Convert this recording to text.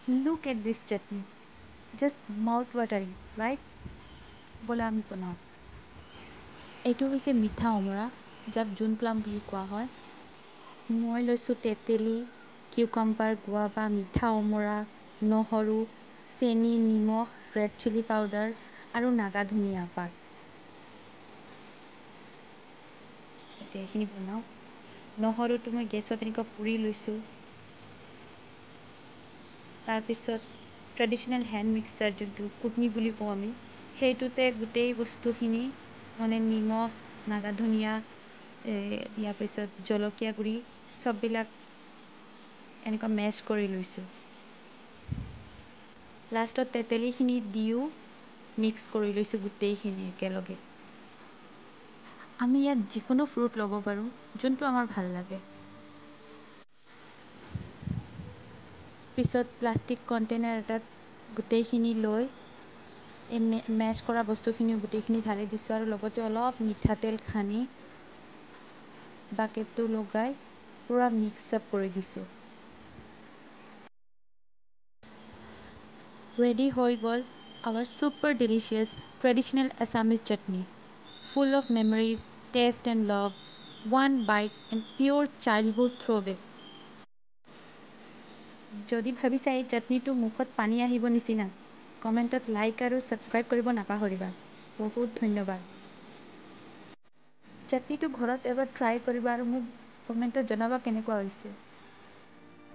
Look at this chutney. Just mouth-watering, right? ব'লা আমি বনাওঁ। এইটো হৈছে মিঠা অমৰা, যাক জোন প্লাম বুলি কোৱা হয়। মই লৈছোঁ তেতেলী, কিউকাম্বাৰ, গুৱাভা, মিঠা অমৰা, নহৰু, চেনি, নিমখ, ৰেড চিলি পাউডাৰ আৰু নাগা ধনিয়া পাত। এতিয়া এইখিনি বনাওঁ। নহৰুটো মই গেছত এনেকুৱা পুৰি লৈছোঁ। তাৰপিছত ট্ৰেডিশ্যনেল হেণ্ড মিক্সাৰ যোনটো কুটনি বুলি কওঁ আমি, সেইটোতে গোটেই বস্তুখিনি মানে নিমখ, নাগা ধনিয়া, ইয়াৰ পিছত জলকীয়া গুড়ি চববিলাক এনেকুৱা মেছ কৰি লৈছোঁ। লাষ্টত তেতেলীখিনি দিও মিক্স কৰি লৈছোঁ গোটেইখিনি একেলগে। আমি ইয়াত যিকোনো ফ্ৰুট ল'ব পাৰোঁ, যোনটো আমাৰ ভাল লাগে। পিছত প্লাষ্টিক কণ্টেইনাৰ এটাত গোটেইখিনি লৈ এই মেছ কৰা বস্তুখিনি গোটেইখিনি ঢালি দিছোঁ আৰু লগতে অলপ মিঠাতেল সানি বাকেটটো লগাই পূৰা মিক্স আপ কৰি দিছোঁ। ৰেডি হৈ গ'ল our super delicious traditional Assamese chutney, full of memories, taste and love, one bite and pure childhood throwback. যদি ভাবিছা এই চাটনিটো মুখত পানী আহিব নিচিনা, কমেণ্টত লাইক আৰু ছাবস্ক্ৰাইব কৰিব নাপাহৰিবা। বহুত ধন্যবাদ। চাটনিটো ঘৰত এবাৰ ট্ৰাই কৰিবা আৰু মোক কমেণ্টত জনাবা কেনেকুৱা হৈছে।